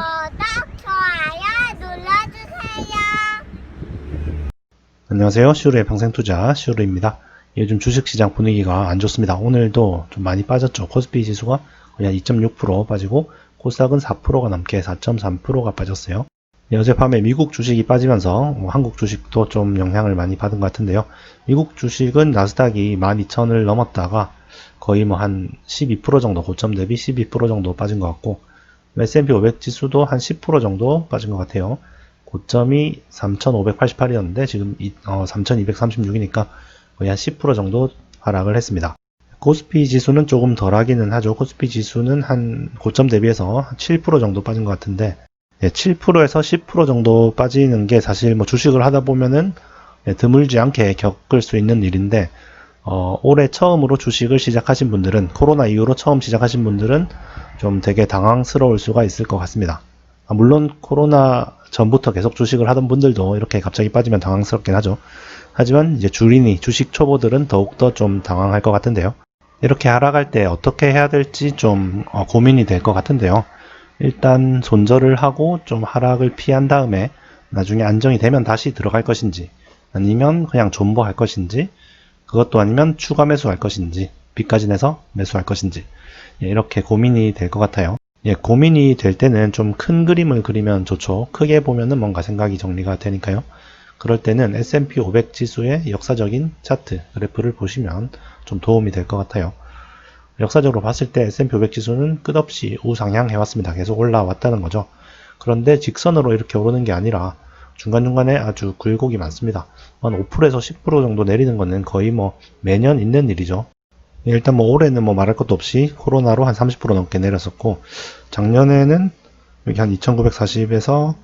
좋아요 눌러주세요. 안녕하세요. 슈르의 평생투자 슈르입니다. 요즘 주식시장 분위기가 안 좋습니다. 오늘도 좀 많이 빠졌죠. 코스피 지수가 거의 한 2.6% 빠지고 코스닥은 4%가 넘게 4.3%가 빠졌어요. 어젯밤에 미국 주식이 빠지면서 한국 주식도 좀 영향을 많이 받은 것 같은데요. 미국 주식은 나스닥이 12,000을 넘었다가 거의 뭐 한 12% 정도, 고점 대비 12% 정도 빠진 것 같고, S&P 500 지수도 한 10% 정도 빠진 것 같아요. 고점이 3,588이었는데 지금 3,236이니까 거의 한 10% 정도 하락을 했습니다. 코스피 지수는 조금 덜 하기는 하죠. 코스피 지수는 한 고점 대비해서 7% 정도 빠진 것 같은데, 7%에서 10% 정도 빠지는 게 사실 뭐 주식을 하다 보면은 드물지 않게 겪을 수 있는 일인데, 올해 처음으로 주식을 시작하신 분들은, 코로나 이후로 처음 시작하신 분들은 좀 되게 당황스러울 수가 있을 것 같습니다. 물론 코로나 전부터 계속 주식을 하던 분들도 이렇게 갑자기 빠지면 당황스럽긴 하죠. 하지만 이제 주식 초보들은 더욱더 좀 당황할 것 같은데요. 이렇게 하락할 때 어떻게 해야 될지 좀 고민이 될 것 같은데요. 일단 손절을 하고 좀 하락을 피한 다음에 나중에 안정이 되면 다시 들어갈 것인지, 아니면 그냥 존버할 것인지, 그것도 아니면 추가 매수할 것인지, 빚까지 내서 매수할 것인지, 이렇게 고민이 될 것 같아요. 고민이 될 때는 좀 큰 그림을 그리면 좋죠. 크게 보면은 뭔가 생각이 정리가 되니까요. 그럴 때는 S&P 500 지수의 역사적인 차트 그래프를 보시면 좀 도움이 될 것 같아요. 역사적으로 봤을 때 S&P 500 지수는 끝없이 우상향 해왔습니다. 계속 올라왔다는 거죠. 그런데 직선으로 이렇게 오르는 게 아니라 중간중간에 아주 굴곡이 많습니다. 한 5%에서 10% 정도 내리는 거는 거의 뭐 매년 있는 일이죠. 일단 뭐 올해는 뭐 말할 것도 없이 코로나로 한 30% 넘게 내렸었고, 작년에는 여기 한 2940에서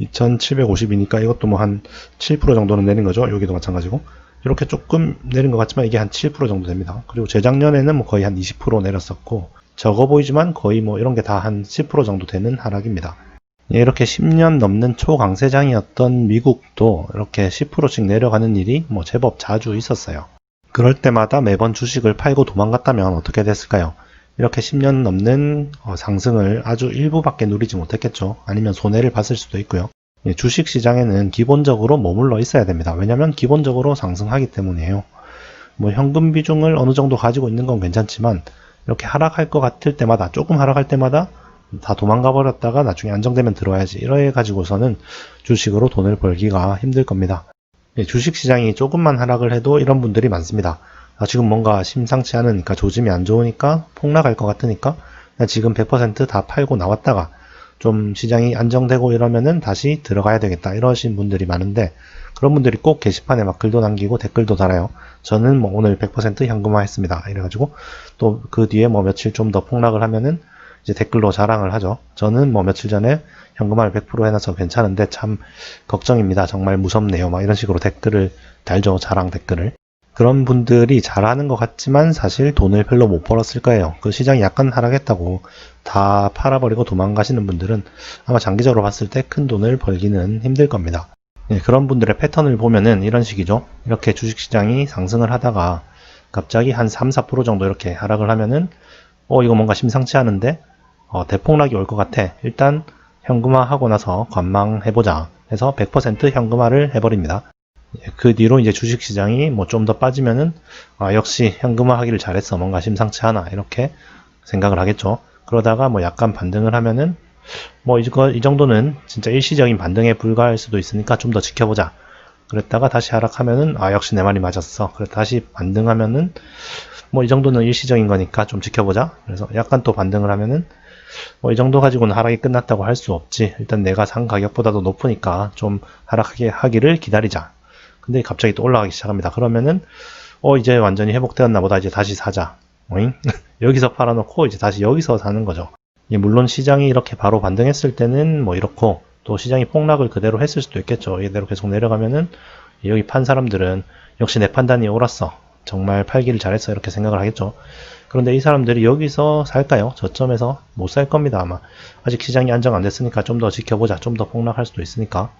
2750이니까 이것도 뭐 한 7% 정도는 내린 거죠. 여기도 마찬가지고. 이렇게 조금 내린 것 같지만 이게 한 7% 정도 됩니다. 그리고 재작년에는 뭐 거의 한 20% 내렸었고, 적어 보이지만 거의 뭐 이런 게 다 한 10% 정도 되는 하락입니다. 이렇게 10년 넘는 초강세장이었던 미국도 이렇게 10%씩 내려가는 일이 뭐 제법 자주 있었어요. 그럴 때마다 매번 주식을 팔고 도망갔다면 어떻게 됐을까요? 이렇게 10년 넘는 상승을 아주 일부밖에 누리지 못했겠죠. 아니면 손해를 봤을 수도 있고요. 주식 시장에는 기본적으로 머물러 있어야 됩니다. 왜냐하면 기본적으로 상승하기 때문이에요. 뭐 현금 비중을 어느 정도 가지고 있는 건 괜찮지만, 이렇게 하락할 것 같을 때마다, 조금 하락할 때마다 다 도망가 버렸다가 나중에 안정되면 들어야지, 이래 가지고서는 주식으로 돈을 벌기가 힘들 겁니다. 주식시장이 조금만 하락을 해도 이런 분들이 많습니다. 지금 뭔가 심상치 않으니까, 조짐이 안 좋으니까, 폭락할 것 같으니까 지금 100% 다 팔고 나왔다가 좀 시장이 안정되고 이러면은 다시 들어가야 되겠다, 이러신 분들이 많은데, 그런 분들이 꼭 게시판에 막 글도 남기고 댓글도 달아요. 저는 뭐 오늘 100% 현금화 했습니다, 이래가지고 또 그 뒤에 뭐 며칠 좀 더 폭락을 하면은 이제 댓글로 자랑을 하죠. 저는 뭐 며칠 전에 현금화를 100% 해놔서 괜찮은데 참 걱정입니다, 정말 무섭네요, 막 이런 식으로 댓글을 달죠. 자랑 댓글을. 그런 분들이 잘하는 것 같지만 사실 돈을 별로 못 벌었을 거예요. 그 시장이 약간 하락했다고 다 팔아버리고 도망가시는 분들은 아마 장기적으로 봤을 때 큰 돈을 벌기는 힘들 겁니다. 그런 분들의 패턴을 보면은 이런 식이죠. 이렇게 주식시장이 상승을 하다가 갑자기 한 3~4% 정도 이렇게 하락을 하면은 이거 뭔가 심상치 않은데 대폭락이 올 것 같아, 일단 현금화하고 나서 관망해보자 해서 100% 현금화를 해버립니다. 그 뒤로 이제 주식시장이 뭐 좀 더 빠지면은 역시 현금화 하기를 잘했어, 뭔가 심상치 않아, 이렇게 생각을 하겠죠. 그러다가 뭐 약간 반등을 하면은 뭐 이 정도는 진짜 일시적인 반등에 불과할 수도 있으니까 좀 더 지켜보자. 그랬다가 다시 하락하면은 역시 내 말이 맞았어. 그래 다시 반등하면은 뭐 이 정도는 일시적인 거니까 좀 지켜보자. 그래서 약간 또 반등을 하면은 뭐 이 정도 가지고는 하락이 끝났다고 할 수 없지, 일단 내가 산 가격보다도 높으니까 좀 하락하게 하기를 기다리자. 근데 갑자기 또 올라가기 시작합니다. 그러면은 이제 완전히 회복되었나 보다, 이제 다시 사자. 오잉? 여기서 팔아놓고 이제 다시 여기서 사는 거죠. 물론 시장이 이렇게 바로 반등했을 때는 뭐 이렇고, 또 시장이 폭락을 그대로 했을 수도 있겠죠. 이대로 계속 내려가면은 여기 판 사람들은 역시 내 판단이 옳았어, 정말 팔기를 잘했어, 이렇게 생각을 하겠죠. 그런데 이 사람들이 여기서 살까요? 저점에서 못 살 겁니다, 아마. 아직 시장이 안정 안 됐으니까 좀 더 지켜보자, 좀 더 폭락할 수도 있으니까.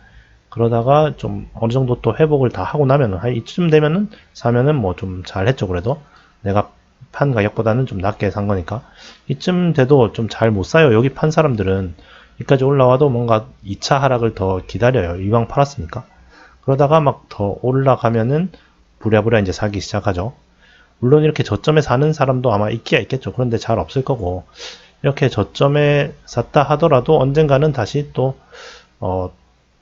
그러다가 좀 어느 정도 또 회복을 다 하고 나면은, 한 이쯤 되면은 사면은 뭐 좀 잘했죠. 그래도 내가 판 가격보다는 좀 낮게 산 거니까. 이쯤 돼도 좀 잘 못 사요. 여기 판 사람들은 여기까지 올라와도 뭔가 2차 하락을 더 기다려요. 이왕 팔았으니까. 그러다가 막 더 올라가면은 부랴부랴 이제 사기 시작하죠. 물론 이렇게 저점에 사는 사람도 아마 있기야 있겠죠. 그런데 잘 없을 거고, 이렇게 저점에 샀다 하더라도 언젠가는 다시 또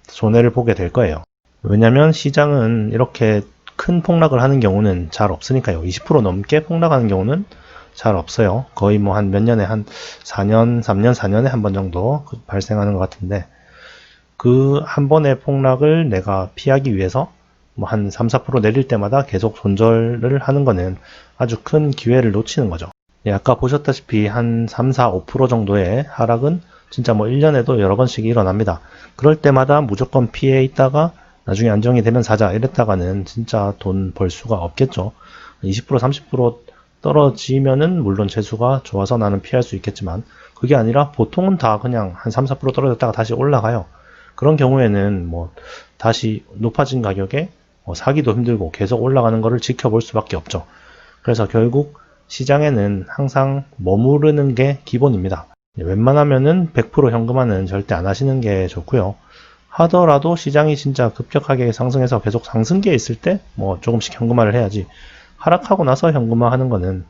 손해를 보게 될 거예요. 왜냐면 시장은 이렇게 큰 폭락을 하는 경우는 잘 없으니까요. 20% 넘게 폭락하는 경우는 잘 없어요. 거의 뭐 한 몇 년에 한 4년, 3년, 4년에 한 번 정도 발생하는 것 같은데, 그 한 번의 폭락을 내가 피하기 위해서 뭐 한 3, 4% 내릴 때마다 계속 손절을 하는 거는 아주 큰 기회를 놓치는 거죠. 예, 아까 보셨다시피 한 3, 4, 5% 정도의 하락은 진짜 뭐 1년에도 여러 번씩 일어납니다. 그럴 때마다 무조건 피해 있다가 나중에 안정이 되면 사자 이랬다가는 진짜 돈 벌 수가 없겠죠. 20%, 30% 떨어지면은 물론 재수가 좋아서 나는 피할 수 있겠지만, 그게 아니라 보통은 다 그냥 한 3, 4% 떨어졌다가 다시 올라가요. 그런 경우에는 뭐 다시 높아진 가격에 사기도 힘들고 계속 올라가는 거를 지켜볼 수밖에 없죠. 그래서 결국 시장에는 항상 머무르는 게 기본입니다. 웬만하면은 100% 현금화는 절대 안 하시는 게 좋고요. 하더라도 시장이 진짜 급격하게 상승해서 계속 상승기에 있을 때 뭐 조금씩 현금화를 해야지, 하락하고 나서 현금화 하는 거는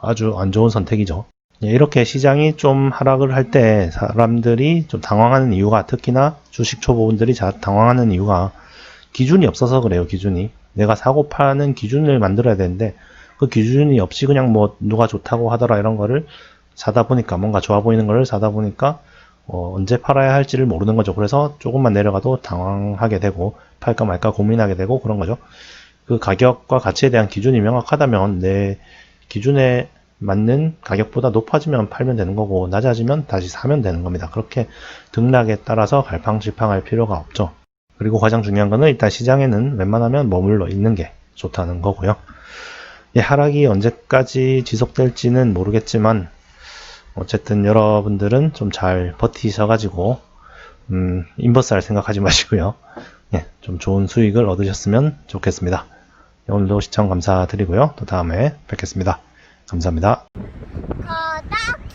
아주 안 좋은 선택이죠. 이렇게 시장이 좀 하락을 할 때 사람들이 좀 당황하는 이유가, 특히나 주식 초보분들이 당황하는 이유가 기준이 없어서 그래요. 기준이. 내가 사고 파는 기준을 만들어야 되는데 그 기준이 없이 그냥 뭐 누가 좋다고 하더라 이런 거를 사다 보니까, 뭔가 좋아 보이는 거를 사다 보니까 언제 팔아야 할지를 모르는 거죠. 그래서 조금만 내려가도 당황하게 되고 팔까 말까 고민하게 되고 그런 거죠. 그 가격과 가치에 대한 기준이 명확하다면 내 기준에 맞는 가격보다 높아지면 팔면 되는 거고, 낮아지면 다시 사면 되는 겁니다. 그렇게 등락에 따라서 갈팡질팡할 필요가 없죠. 그리고 가장 중요한 거는 일단 시장에는 웬만하면 머물러 있는 게 좋다는 거고요. 하락이 언제까지 지속될지는 모르겠지만 어쨌든 여러분들은 좀 잘 버티셔가지고 인버스할 생각하지 마시고요. 좀 좋은 수익을 얻으셨으면 좋겠습니다. 오늘도 시청 감사드리고요. 또 다음에 뵙겠습니다. 감사합니다. 거다